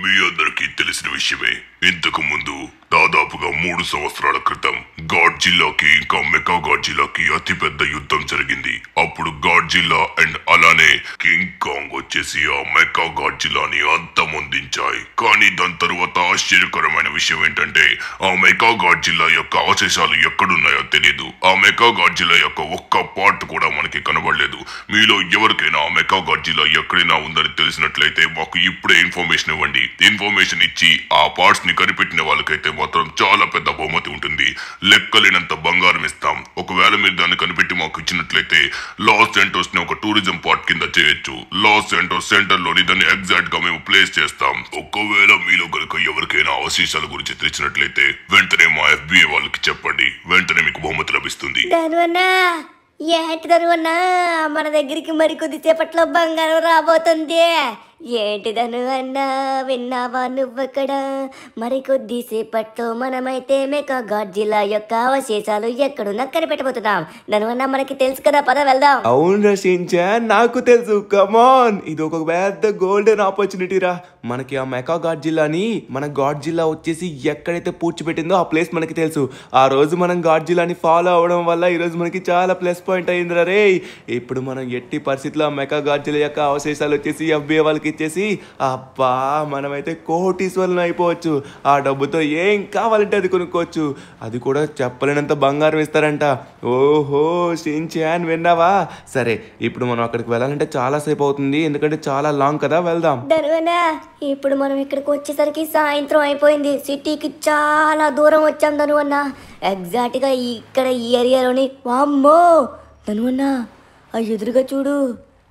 మీ అందరికీ తెలిసిన విషయమే. ఇంతకు ముందు దాదాపుగా 3 సంవత్సరాల క్రితం గాడ్జిల్లాకి ఇంకా మెకా గాడ్జిల్లాకి అతిపెద్ద యుద్ధం జరిగింది. అప్పుడు గాడ్జిల్లా అండ్ అలానే కింగ్ కాంగ్ వచ్చేసి ఆ మెకా గాడ్జిల్లాని అంతమొందించాయి. కానీ దాని తర్వాత ఆశ్చర్యకరమైన విషయం ఏంటంటే ఆ మెకా గాడ్జిల్లా యొక్క అవశేషాలు ఎక్కడున్నాయో తెలియదు. ఆ మెకా గాడ్జిల్లా యొక్క ఒక్క పార్ట్ కూడా మనకి కనబడలేదు. మీలో ఎవరికైనా ఆ మెకా గాడ్జిల్లా ఎక్కడైనా ఉందని తెలిసినట్లయితే మాకు ఇప్పుడే ఇన్ఫర్మేషన్ ఇవ్వండి. ఇన్ఫర్మేషన్ ఇచ్చి ఆ పార్ట్స్ ని కనిపెట్టిన వాళ్ళకైతే మాత్రం చాలా పెద్ద బహుమతి ఉంటుంది. లెక్కలేనంత బంగారం ఇస్తాం. ఒకవేళ మీరు దాన్ని కనిపెట్టి మాకు ఇచ్చినట్లయితే లాస్ సెంటోస్ ని ఒక టూరిజం పార్ట్ కింద చేయొచ్చు. లాస్ సెంటోస్ సెంటర్ లోని దాన్ని ఎగ్జాక్ట్ గా మేము ప్లేస్ చేస్తాం. ఒకవేళ మీలో కనుక ఎవరికైనా అవశేషాల గురించి తెలిసినట్లయితే వెంటనే మా FBI వాళ్ళకి చెప్పండి. వెంటనే మీకు బహుమతి లభిస్తుంది. ఏంటి ధనువన్నా, మన దగ్గరికి మరికొద్దిసేపట్లో బంగారం రాబోతుంది. ఏంటి ధనువన్నా, విన్నావా నువ్వక్కడ? మరికొద్దిసేపట్లో మనమైతే మెకా గాడ్జిల్లా యొక్క అవశేషాలు ఎక్కడున్నా కనిపెట్టబోతున్నాం. ధనువన్నా, మనకి తెలుసు కదా, పద వెళ్దాం. అవును రషించాన్, నాకు తెలుసు. కమాన్, ఇది ఒక పెద్ద గోల్డెన్ ఆపర్చునిటీ రా. మనకి ఆ మెకా గాడ్జిల్లాని మన గాడ్జిల్లా వచ్చేసి ఎక్కడైతే పూడ్చిపెట్టిందో ఆ ప్లేస్ మనకి తెలుసు. ఆ రోజు మనం గాడ్జిల్లాని ఫాలో అవడం వల్ల ఈరోజు మనకి చాలా ప్లస్ పాయింట్ అయిందిరా రే. ఇప్పుడు మనం ఎట్టి పరిస్థితుల్లో ఆ మెకా గాడ్జిల్లా యొక్క అవశేషాలు వచ్చేసి FBI వాళ్ళకి ఇచ్చేసి అబ్బా మనమైతే కోటీశ్వరులను అయిపోవచ్చు. ఆ డబ్బుతో ఏం కావాలంటే అది కొనుక్కోవచ్చు. అది కూడా చెప్పలేనంత బంగారం ఇస్తారంట. ఓహో షిన్చాన్, విన్నావా? సరే, ఇప్పుడు మనం అక్కడికి వెళ్ళాలంటే చాలా సేపు అవుతుంది, ఎందుకంటే చాలా లాంగ్ కదా. వెళ్దాం. ఇప్పుడు మనం ఇక్కడికి వచ్చేసరికి సాయంత్రం అయిపోయింది. సిటీకి చాలా దూరం వచ్చాం ధనువన్నా. ఎగ్జాక్ట్ గా ఇక్కడ ఈ ఏరియాలోని. వామ్మో ధనువన్నా, ఆ ఎదురుగా చూడు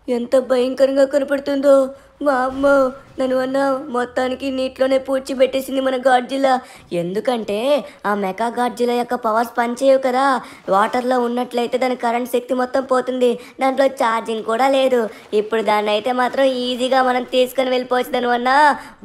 ఎంత భయంకరంగా కనపడుతుందో. వామ్మో ధనువన్నా, మొత్తానికి నీటిలోనే పూడ్చిపెట్టేసింది మన గాడ్జిల్లా. ఎందుకంటే ఆ మెకా గాడ్జిల్లా యొక్క పవర్స్ పనిచేయవు కదా. వాటర్లో ఉన్నట్లయితే దాని కరెంట్ శక్తి మొత్తం పోతుంది. దాంట్లో ఛార్జింగ్ కూడా లేదు. ఇప్పుడు దాన్ని అయితే మాత్రం ఈజీగా మనం తీసుకొని వెళ్ళిపోవచ్చు ధనువన్నా.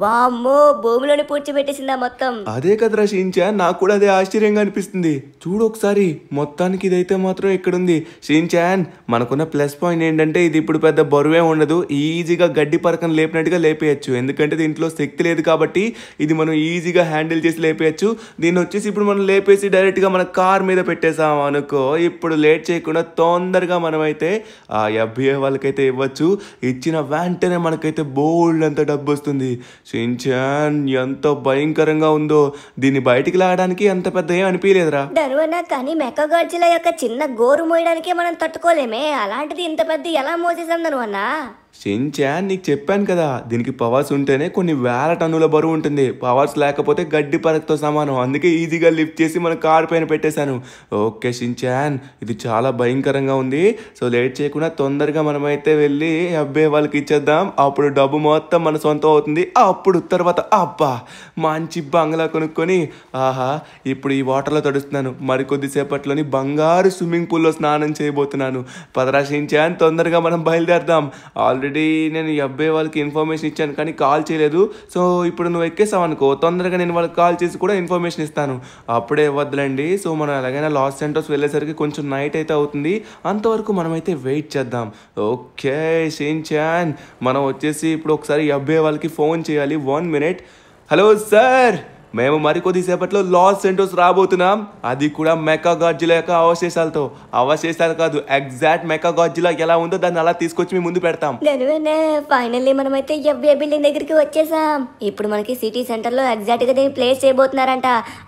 వామ్మో, భూమిలోనే పూడ్చిపెట్టేసిందా మొత్తం. అదే కదరా షిన్చాన్, నాకు కూడా అదే ఆశ్చర్యంగా అనిపిస్తుంది. చూడు ఒకసారి, మొత్తానికి ఇదైతే మాత్రం ఎక్కడుంది. షిన్చాన్, మనకున్న ప్లస్ పాయింట్ ఏంటంటే ఇది ఇప్పుడు పెద్ద బరువే ఉండదు. ఈజీగా గడ్డి పరకం లేపినట్టుగా లేపేయచ్చు. ఎందుకంటే దీంట్లో శక్తి లేదు కాబట్టి ఇది మనం ఈజీగా హ్యాండిల్ చేసి లేపేయచ్చు. దీన్ని వచ్చేసి ఇప్పుడు మనం లేపేసి డైరెక్ట్గా మన కార్ మీద పెట్టేసాం అనుకో. ఇప్పుడు లేట్ చేయకుండా తొందరగా మనమైతే ఆ FBI వాళ్ళకైతే ఇవ్వచ్చు. ఇచ్చిన వెంటనే మనకైతే బోల్డ్ అంత డబ్బు వస్తుంది. షిన్చాన్, ఎంత భయంకరంగా ఉందో. దీన్ని బయటికి లాగడానికి అంత పెద్ద ఏం అనిపించలేదురా ధనువన్నా. కానీ మెకా గాడ్జిల్లా యొక్క చిన్న గోరు మోయడానికే మనం తట్టుకోలేమే, అలాంటిది ఇంత పెద్ద ఎలా మోసేసాం ధనువన్నా? షిన్చాన్, నీకు చెప్పాను కదా, దీనికి పవర్స్ ఉంటేనే కొన్ని వేల టన్నుల బరువు ఉంటుంది. పవర్స్ లేకపోతే గడ్డి పరకతో సమానం. అందుకే ఈజీగా లిఫ్ట్ చేసి మన కార్ పైన పెట్టేశాను. ఓకే షిన్చాన్, ఇది చాలా భయంకరంగా ఉంది. సో లేట్ చేయకుండా తొందరగా మనమైతే వెళ్ళి FBI వాళ్ళకి ఇచ్చేద్దాం. అప్పుడు డబ్బు మొత్తం మన సొంతం అవుతుంది. అప్పుడు తర్వాత అబ్బా మంచి బంగ్లా కొనుక్కొని ఆహా ఇప్పుడు ఈ వాటర్లో తడుస్తున్నాను. మరికొద్దిసేపట్లోని బంగారు స్విమ్మింగ్ పూల్లో స్నానం చేయబోతున్నాను. పదరా షిన్చాన్, తొందరగా మనం బయలుదేరదాం. ఆల్రెడీ నేను FBI వాళ్ళకి ఇన్ఫర్మేషన్ ఇచ్చాను కానీ కాల్ చేయలేదు. సో ఇప్పుడు నువ్వు ఎక్కేసావు అనుకో, తొందరగా నేను వాళ్ళకి కాల్ చేసి కూడా ఇన్ఫర్మేషన్ ఇస్తాను. అప్పుడే ఇవ్వద్దులండి. సో మనం ఎలాగైనా లాస్ సెంటోస్ వెళ్ళేసరికి కొంచెం నైట్ అయితే అవుతుంది. అంతవరకు మనమైతే వెయిట్ చేద్దాం. ఓకే షిన్చాన్, మనం వచ్చేసి ఇప్పుడు ఒకసారి FBI వాళ్ళకి ఫోన్ చేయాలి. 1 minute. హలో సార్, మేము మరికొద్దిసేపట్లో లాస్ సెంటోస్ రాబోతున్నాం. అది కూడా మెకా గాడ్జిల్లా యొక్క అవశేషాలతో. అవశేషాలు కాదు, ఎగ్జాక్ట్ మెకా గాడ్జిల్లా ఎలా ఉందో దాన్ని అలా తీసుకొచ్చి మీ ముందు పెడతాం. ఫైనల్లీ మనమైతే FBI బిల్డింగ్ దగ్గరికి వచ్చేసాం. ఇప్పుడు మనకి సిటీ సెంటర్ లో ఎగ్జాక్ట్ గా దీన్ని ప్లేస్ చేయబోతున్నారంట.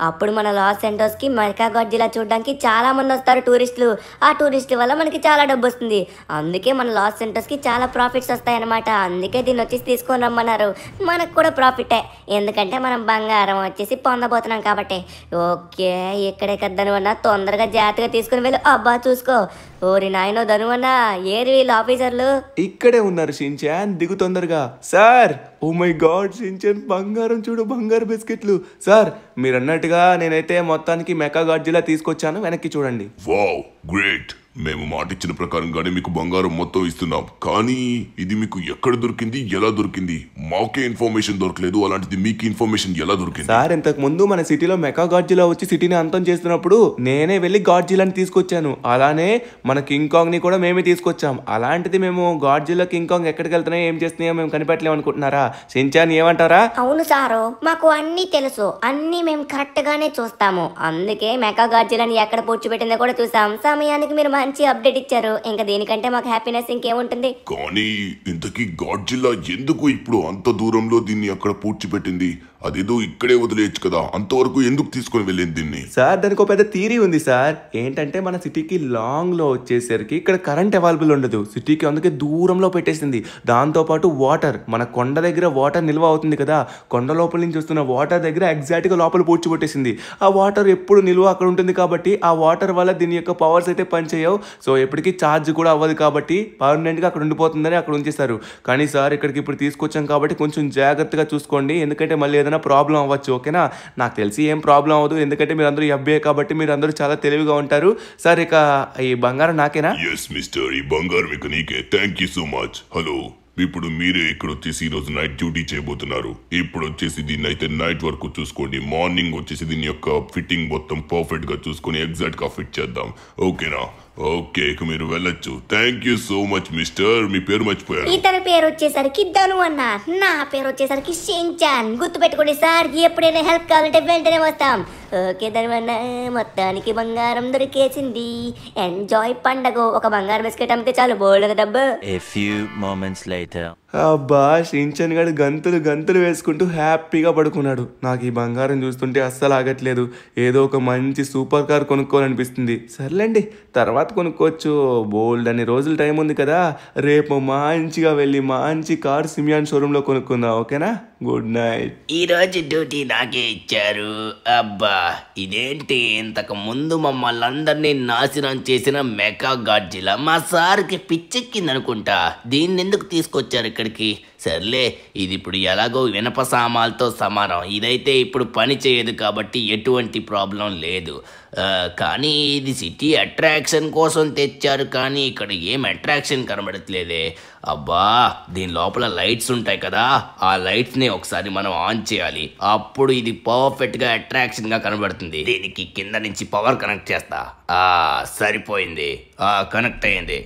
అప్పుడు మన లాస్ సెంటోస్ కి మెకా గాడ్జిల్లా చూడడానికి చాలా మంది వస్తారు టూరిస్టులు. ఆ టూరిస్టుల వల్ల మనకి చాలా డబ్బు వస్తుంది. అందుకే మన లాస్ సెంటోస్ కి చాలా ప్రాఫిట్స్ వస్తాయి అనమాట. అందుకే దీన్ని వచ్చేసి తీసుకొని రమ్మన్నారు. మనకు కూడా ప్రాఫిటే, ఎందుకంటే మనం బంగారం వచ్చేసి పొందబోతున్నాం కాబట్టి. ఓకే, ఇక్కడే కదా ధనువన్నా, తొందరగా జాగ్రత్తగా తీసుకుని వెళ్ళు. అబ్బా చూసుకో. ఓరి నాయనో ధనువన్నా, ఏరి వీళ్ళు ఆఫీసర్లు? ఇక్కడే ఉన్నారు షిన్చాన్, దిగు తొందరగా. Sir, oh my god Shinchan, బంగారం చూడు, బంగారు బిస్కెట్లు. సార్, మీరు అన్నట్టుగా నేనైతే మొత్తానికి మెకా గాడ్జిల్లా తీసుకొచ్చాను. వెనక్కి చూడండి. Wow, great. మేము మాట ఇచ్చిన ప్రకారంగానే మీకు బంగారం మొత్తం ఇస్తున్నాం. కానీ ఇది మీకు ఎక్కడ దొరికింది, ఎలా దొరికింది? మాకే ఇన్ఫర్మేషన్ దొరకలేదు, అలాంటిది మీకు ఇన్ఫర్మేషన్ ఎలా దొరికింది? సార్, ఇంతకు ముందు మన సిటీలో మెకా గాడ్జిలా వచ్చి సిటీని అంతం చేస్తున్నప్పుడు నేనే వెళ్ళి గాడ్జిలాని తీసుకొచ్చాను. అలానే మన కింగ్ కాంగ్ ని కూడా మేమే తీసుకొచ్చాం. అలాంటిది మేము గాడ్జిలా కింగ్ కాంగ్ ఎక్కడికి వెళ్తున్నాయో ఏం చేస్తున్నాయో మేము కనిపెట్టలేము అనుకుంటున్నారా? షిన్చాన్ ఏమంటారా? అవును సారు, మాకు అన్నీ తెలుసు, అన్నీ మేము కరెక్ట్ గానే చూస్తాము. అందుకే మెగా గాడ్జిలాని ఎక్కడ పూడ్చిపెట్టిందో కూడా చూసాం. సమయానికి మీరు మంచి అప్డేట్ ఇచ్చారు. ఇంకా దీనికంటే మాకు హ్యాపీనెస్ ఇంకేముంటుంది? కానీ ఇంతకీ గాడ్జిల్లా ఎందుకు ఇప్పుడు అంత దూరంలో దీన్ని అక్కడ పూడ్చిపెట్టింది? అదేదో ఇక్కడే వదిలేయచ్చు కదా, అంతవరకు ఎందుకు తీసుకొని వెళ్ళింది దీన్ని? సార్, దానికి ఒక పెద్ద థీరీ ఉంది సార్. ఏంటంటే మన సిటీకి లాంగ్ లో వచ్చేసరికి ఇక్కడ కరెంట్ అవైలబుల్ ఉండదు. సిటీకి అందుకే దూరంలో పెట్టేసింది. దాంతోపాటు వాటర్, మన కొండ దగ్గర వాటర్ నిల్వ అవుతుంది కదా, కొండ లోపల నుంచి వస్తున్న వాటర్ దగ్గర ఎగ్జాక్ట్ గా లోపల పూడ్చిపెట్టేసింది. ఆ వాటర్ ఎప్పుడు నిల్వ అక్కడ ఉంటుంది కాబట్టి ఆ వాటర్ వల్ల దీని యొక్క పవర్స్ అయితే పనిచేయవు. సో ఎప్పటికీ ఛార్జ్ కూడా అవ్వదు కాబట్టి పర్మనెంట్ గా అక్కడ ఉండిపోతుందని అక్కడ ఉంచేస్తారు. కానీ సార్, ఇక్కడికి ఇప్పుడు తీసుకొచ్చాం కాబట్టి కొంచెం జాగ్రత్తగా చూసుకోండి, ఎందుకంటే మళ్ళీ ఏదైనా ప్రాబ్లం అవ్వచ్చు. ఓకేనా? నాకు తెలిసి ఏం ప్రాబ్లం అవ్వదు, ఎందుకంటే మీరు అందరూ ఎఫ్బీఐ కాబట్టి మీరు అందరూ చాలా తెలివిగా ఉంటారు. సార్, ఇక ఈ బంగారం నాకేనా? ఎస్ మిస్టర్, ఈ బంగారం ఇక నీకే. Thank you so much. Hello, ఇప్పుడు మీరే ఇక్కడ వచ్చేసి ఈరోజు నైట్ డ్యూటీ చేయబోతున్నారు. ఇప్పుడు వచ్చేసి దీన్ని అయితే నైట్ వరకు చూసుకోండి. మార్నింగ్ వచ్చేసి దీని యొక్క ఫిట్టింగ్ మొత్తం పర్ఫెక్ట్ గా చూసుకొని ఎగ్జాక్ట్ గా ఫిట్ చేద్దాం. ఓకేనా? ఓకే, ఇక మీరు వెళ్ళొచ్చు. Thank you so much mister. మీ పేరు మర్చిపోయారు. ఇతని పేరు వచ్చేసరికి ధను అన్న, నా పేరు వచ్చేసరికి షిన్చాన్. గుర్తుపెట్టుకోండి సార్, ఎప్పుడైనా హెల్ప్ కావాలంటే వెంటనే వస్తాం. ఓకే ధను అన్న, మొత్తానికి బంగారం దొరికేసింది. ఎంజాయ్ పండగ. ఒక బంగారం బిస్కెట్ అమ్మితే చాలు, బోల్డ్ డబ్బు. A few moments later. అబ్బా, షిన్చాన్ గడు గంతులు గంతులు వేసుకుంటూ హ్యాపీగా పడుకున్నాడు. నాకు ఈ బంగారం చూస్తుంటే అస్సలు ఆగట్లేదు. ఏదో ఒక మంచి సూపర్ కార్ కొనుక్కోవాలనిపిస్తుంది. సర్లేండి, తర్వాత కొనుక్కోవచ్చు. బోల్డ్ అన్ని రోజులు టైం ఉంది కదా, రేపు మంచిగా వెళ్ళి మంచి కార్ సిమియాన్ షోరూంలో కొనుక్కుందాం. ఓకేనా? Good night. ఈరోజు డ్యూటీ నాకే ఇచ్చారు. అబ్బా, ఇదేంటి ఇంతకు ముందు మమ్మల్ని అందరినీ నాశనం చేసిన మెగా గాడ్జిలా మా సార్కి పిచ్చెక్కిందనుకుంటా. దీన్ని ఎందుకు తీసుకొచ్చారు ఇక్కడికి? సర్లే, ఇది ఇప్పుడు ఎలాగో వినప సామాన్లతో సమానం. ఇదైతే ఇప్పుడు పని చేయదు కాబట్టి ఎటువంటి ప్రాబ్లం లేదు. కానీ ఇది సిటీ అట్రాక్షన్ కోసం తెచ్చారు, కానీ ఇక్కడ ఏం అట్రాక్షన్ కనబడట్లేదే. అబ్బా, దీని లోపల లైట్స్ ఉంటాయి కదా, ఆ లైట్స్ని ఒకసారి మనం ఆన్ చేయాలి. అప్పుడు ఇది పర్ఫెక్ట్గా అట్రాక్షన్గా కనబడుతుంది. దీనికి కింద నుంచి పవర్ కనెక్ట్ చేస్తా. సరిపోయింది, కనెక్ట్ అయ్యింది.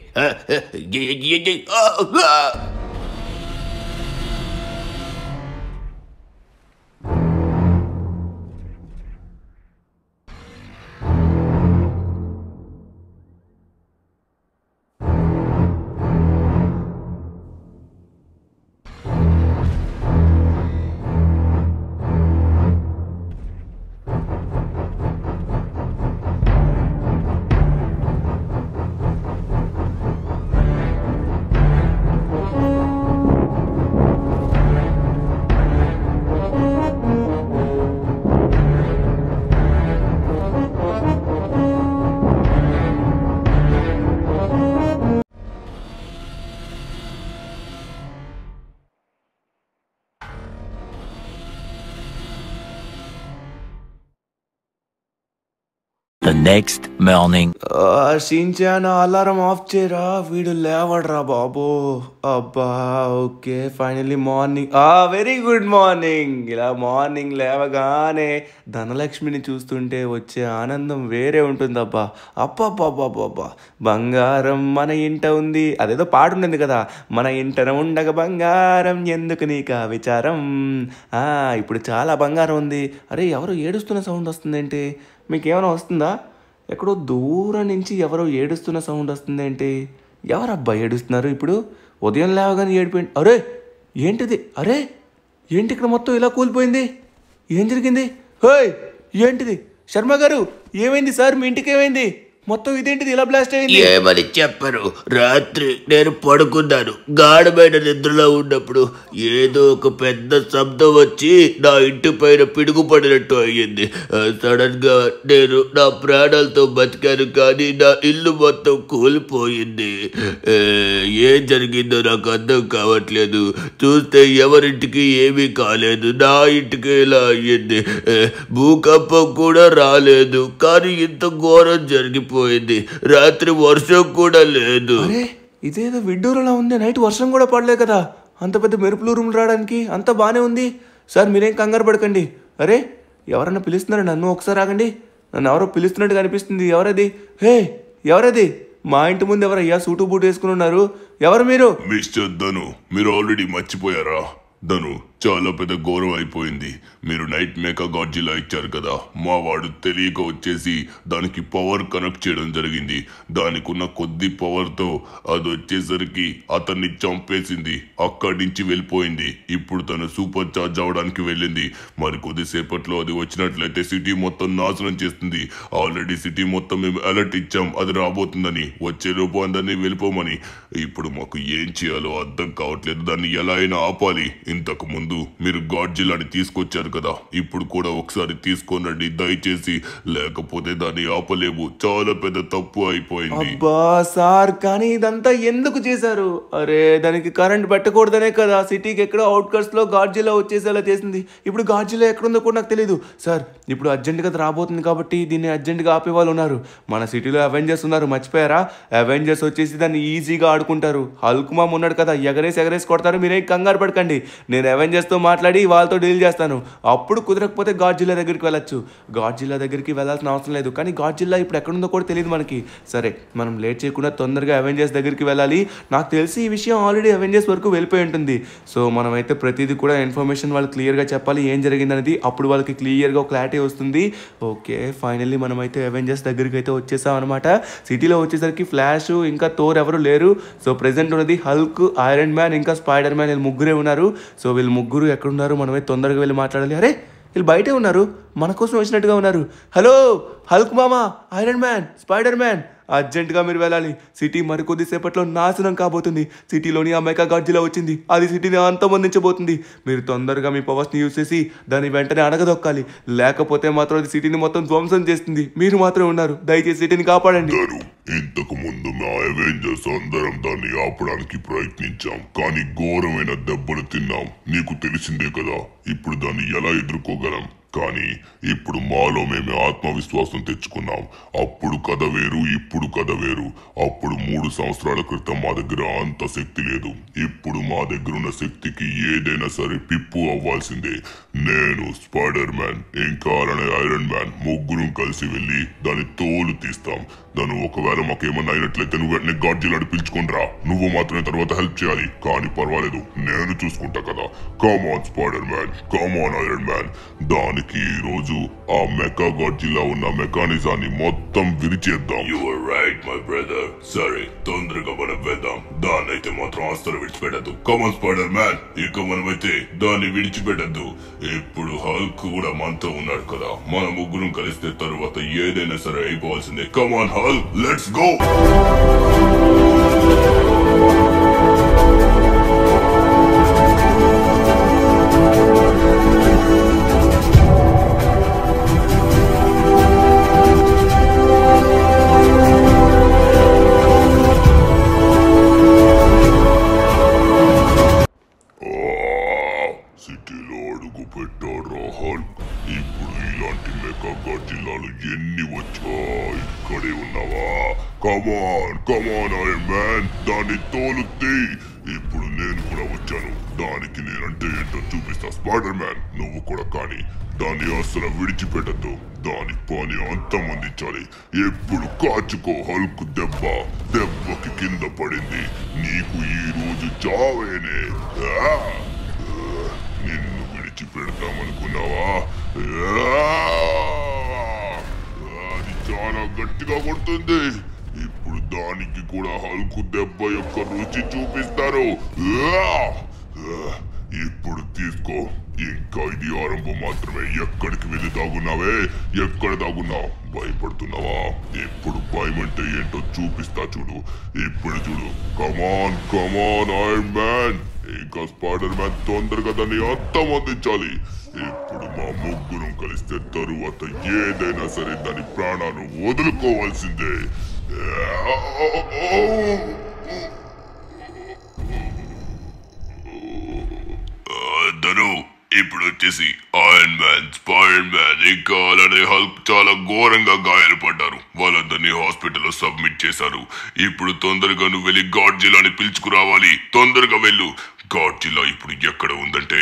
The next morning. Shin-chan, alarm off చేయరా, వీడు లేవడరా బాబు. అబ్బా, okay, finally morning. Very good morning. ఇలా మార్నింగ్ లేవగానే ధనలక్ష్మిని చూస్తుంటే వచ్చే ఆనందం వేరే ఉంటుందబ్బా. అబ్బా, బంగారం మన ఇంట ఉంది. అదేదో పాట ఉంటుంది కదా, మన ఇంటన ఉండగా బంగారం ఎందుకు నీకా విచారం. ఇప్పుడు చాలా బంగారం ఉంది. అరే, ఎవరో ఏడుస్తున్న సౌండ్ వస్తుందేంటి? మీకేమైనా వస్తుందా? ఎక్కడో దూరం నుంచి ఎవరో ఏడుస్తున్న సౌండ్ వస్తుందేంటి? ఎవరబ్బా ఏడుస్తున్నారు ఇప్పుడు? ఉదయం లేవగానే ఏడిపోయింది. అరే, ఏంటిది? అరే, ఏంటి ఇక్కడ మొత్తం ఇలా కూలిపోయింది? ఏం జరిగింది? హోయ్, ఏంటిది? శర్మ గారు, ఏమైంది సార్? మీ ఇంటికి ఏమైంది? మొత్తం ఇదేంటిది ఇలా బ్లాస్ట్ అయింది? ఏమని చెప్పరు, రాత్రి నేను పడుకున్నాను. గాఢమైన నిద్రలో ఉన్నప్పుడు ఏదో ఒక పెద్ద శబ్దం వచ్చి నా ఇంటి పైన పిడుగు పడినట్టు అయ్యింది. సడన్ గా నేను నా ప్రాణాలతో బతికాను, కానీ నా ఇల్లు మొత్తం కూలిపోయింది. ఏం జరిగిందో నాకు అర్థం కావట్లేదు. చూస్తే ఎవరింటికి ఏమీ కాలేదు, నా ఇంటికి ఇలా అయ్యింది. భూకంపం కూడా రాలేదు, కానీ ఇంత ఘోరం జరిగిపోయింది. అయిపోయింది. రాత్రి వర్షం కూడా లేదు. అరే ఇదేదో విడ్డూరులా ఉంది. నైట్ వర్షం కూడా పడలే కదా, అంత పెద్ద మెరుపులు రూములు రావడానికి. అంతా బాగానే ఉంది సార్, మీరేం కంగారు పడకండి. అరే ఎవరన్నా పిలుస్తున్నారా నన్ను? ఒకసారి ఆగండి, నన్ను ఎవరో పిలుస్తున్నట్టుగా అనిపిస్తుంది. ఎవరది? హే ఎవరది? మా ఇంటి ముందు ఎవరయ్యా సూటు బూటు వేసుకుని ఉన్నారు? ఎవరు మీరు? మిస్టర్ ధను, మీరు ఆల్రెడీ మర్చిపోయారా? ధను, చాలా పెద్ద ఘోరం అయిపోయింది. మీరు నైట్ మేకా గాడ్జిల్లా ఇచ్చారు కదా, మా వాడు తెలియక వచ్చేసి దానికి పవర్ కనెక్ట్ చేయడం జరిగింది. దానికి ఉన్న కొద్ది పవర్తో అది వచ్చేసరికి అతన్ని చంపేసింది. అక్కడి నుంచి వెళ్ళిపోయింది. ఇప్పుడు తను సూపర్ చార్జ్ అవడానికి వెళ్ళింది. మరి కొద్దిసేపట్లో అది వచ్చినట్లయితే సిటీ మొత్తం నాశనం చేస్తుంది. ఆల్రెడీ సిటీ మొత్తం మేము అలర్ట్ ఇచ్చాం అది రాబోతుందని. వచ్చేలోపు అందరినీ వెళ్ళిపోమని. ఇప్పుడు మాకు ఏం చేయాలో అర్థం కావట్లేదు. దాన్ని ఎలా అయినా ఆపాలి. ఇంతకు ముందు మీరు గాడ్జిల్లాని తీసుకొచ్చారు కదా, ఇప్పుడు కూడా ఒకసారి తీసుకోనండి దయచేసి, లేకపోతే దాన్ని ఆపలేము. చాలా పెద్ద తప్పు అయిపోయింది. అబ్బా సార్, కానీ ఇదంతా ఎందుకు చేశారు? అరే దానికి కరెంట్ పెట్టకూడదనే కదా సిటీకి ఎక్కడో అవుట్కట్స్ లో గాడ్జిల్లా వచ్చేసేలా చేసింది. ఇప్పుడు గాడ్జిల్లా ఎక్కడుందో కూడా నాకు తెలియదు సార్. ఇప్పుడు అర్జెంటుగా రాబోతుంది కాబట్టి దీన్ని అర్జెంటుగా ఆపే వాళ్ళు ఉన్నారు. మన సిటీలో అవెంజర్స్ ఉన్నారు, మర్చిపోయారా? అవెంజర్స్ వచ్చేసి దాన్ని ఈజీగా ఆడుకుంటారు. హల్క్ మామ్ ఉన్నాడు కదా, ఎగరేసి కొడతారు. మీరేం కంగారు పడకండి, నేను అవెంజర్స్తో మాట్లాడి వాళ్ళతో డీల్ చేస్తాను. అప్పుడు కుదరకపోతే గాడ్జిల్లా దగ్గరికి వెళ్ళొచ్చు. గాడ్జిల్లా దగ్గరికి వెళ్ళాల్సిన అవసరం లేదు, కానీ గాడ్జిల్లా ఇప్పుడు ఎక్కడుందో కూడా తెలియదు మనకి. సరే మనం లేట్ చేయకుండా తొందరగా అవెంజర్స్ దగ్గరికి వెళ్ళాలి. నాకు తెలిసి ఈ విషయం ఆల్రెడీ అవెంజర్స్ వరకు వెళ్ళిపోయి ఉంటుంది. సో మనమైతే ప్రతిదీ కూడా ఇన్ఫర్మేషన్ వాళ్ళు క్లియర్గా చెప్పాలి ఏం జరిగిందనేది. అప్పుడు వాళ్ళకి క్లియర్గా క్లారిటీ వస్తుంది. ఓకే ఫైనల్లీ మనమైతే అవెంజర్స్ దగ్గరికి అయితే వచ్చేసాం అనమాట. సిటీలో వచ్చేసరికి ఫ్లాష్ ఇంకా థోర్ ఎవరు లేరు. సో ప్రెసెంట్ ఉన్నది హల్క్, ఐరన్ మ్యాన్ ఇంకా స్పైడర్ మ్యాన్, వీళ్ళు ముగ్గురే ఉన్నారు. సో వీళ్ళు ముగ్గురు ఎక్కడున్నారు మనమే తొందరగా వెళ్ళి మాట్లాడాలి. అరే వీళ్ళు బయటే ఉన్నారు, మన కోసం వచ్చినట్టుగా ఉన్నారు. హలో హల్క్ మామా, ఐరన్ మ్యాన్, స్పైడర్ మ్యాన్, అర్జెంటుగా మీరు వెళ్ళాలి. సిటీ మరికొద్దిసేపట్లో నాశనం కాబోతుంది. సిటీలోని ఆ మెగా గాడ్జిల్లా వచ్చింది, అది సిటీని అంతమొందించబోతుంది. మీరు తొందరగా మీ పవర్స్ని యూజ్ చేసి దాన్ని వెంటనే అడగదొక్కాలి, లేకపోతే మాత్రం అది సిటీని మొత్తం ధ్వంసం చేస్తుంది. మీరు మాత్రమే ఉన్నారు, దయచేసి సిటీని కాపాడండి. ఇంతకు ముందు మా అవెంజర్స్ అందరం దాన్ని ఆపడానికి ప్రయత్నించాం, కానీ ఘోరమైన దెబ్బలు తిన్నాం. నీకు తెలిసిందే కదా, ఇప్పుడు దాన్ని ఎలా ఎదుర్కోగలం? కానీ ఇప్పుడు మాలో మేము ఆత్మవిశ్వాసం తెచ్చుకున్నాం. అప్పుడు కథ వేరు, ఇప్పుడు కథ వేరు. అప్పుడు 3 సంవత్సరాల క్రితం మా దగ్గర అంత శక్తి లేదు. ఇప్పుడు మా దగ్గర ఉన్న శక్తికి ఏదైనా సరే పిప్పు అవ్వాల్సిందే. నేను, స్పైడర్ మ్యాన్ ఇంకా ఐరన్ మ్యాన్ ముగ్గురం కలిసి వెళ్ళి దాని తోలు తీస్తాం. దాన్ని ఒకవేళ మాకేమన్నా అయినట్లయితే నువ్వు వెంటనే గాడ్జిల్లాని పిలుచుకుంటా. నువ్వు మాత్రమే తర్వాత హెల్ప్ చేయాలి, కానీ పర్వాలేదు నేను చూసుకుంటా కదా. Come on Spider Man, come on Iron Man. దానికి ఈ రోజు ఆ మెకా గాడ్జిల్లా ఉన్న మెకానిజాన్ని మొత్తం విరిచేద్దాం. You are right my brother. సరే తొందరగా మనం వెళ్దాం. దాన్ని అయితే మాత్రం అస్సలు విడిచిపెట్టద్దు. కమ్ ఆన్ స్పైడర్ మ్యాన్, ఇక మనమైతే దాన్ని విడిచిపెట్టద్దు. ఇప్పుడు హల్క్ కూడా మనతో ఉన్నాడు కదా, మన ముగ్గురం కలిస్తే తరువాత ఏదైనా సరే అయిపోవాల్సిందే. Come on Hulk, let's go. సిటీలో అడుగు పెట్టారా హల్క్? ఇప్పుడు ఇలాంటి మెగా గాడ్జిల్లాలు ఎన్ని వచ్చా? ఇక్కడే ఉన్నావా? కమాన్ కమాన్ ఐరన్ మ్యాన్, దాన్ని తోలుతీ. ఇప్పుడు నేను కూడా వచ్చాను, దానికి నేనంటే ఏంటో చూపిస్తా. స్పైడర్ మ్యాన్ నువ్వు కూడా, కానీ దాన్ని అసలు విడిచిపెట్టద్దు. దాని పని అంతమందించాలి. ఎప్పుడు కాచుకో హల్క్. దెబ్బకి కింద పడింది. నీకు ఈ రోజు చావేనే. నిన్ను విడిచిపెడతామనుకున్నావా? అది చాలా గట్టిగా కొడుతుంది. ఇప్పుడు దానికి కూడా హల్క్ దెబ్బ యొక్క రుచి చూపిస్తారు. ఇప్పుడు తీసుకో. ఇంకా ఇది ఆరంభం మాత్రమే. ఎక్కడికి వెళ్ళి దాగున్నావే? ఎక్కడ దాగున్నావు? భయపడుతున్నావా? ఇప్పుడు భయం అంటే ఏంటో చూపిస్తా చూడు. ఇప్పుడు చూడు. కమాన్ కమాన్ ఐరన్ మ్యాన్ ఇంకా స్పైడర్ మ్యాన్, తొందరగా దాన్ని అంతమొందించాలి. ఇప్పుడు మా ముగ్గురం కలిస్తే తరువాత ఏదైనా సరే దాని ప్రాణాలు వదులుకోవాల్సిందే. ధను, ఇప్పుడు వచ్చేసి ఐరన్ మ్యాన్, స్పైడర్ మ్యాన్ ఇంకా అలానే హల్క్ చాలా ఘోరంగా గాయాలు పడ్డారు. వాళ్ళందరినీ హాస్పిటల్లో సబ్మిట్ చేశారు. ఇప్పుడు తొందరగా నువ్వు వెళ్ళి గాడ్జిల్లాని పిలుచుకురావాలి. తొందరగా వెళ్ళు. గాడ్జిల్లా ఇప్పుడు ఎక్కడ ఉందంటే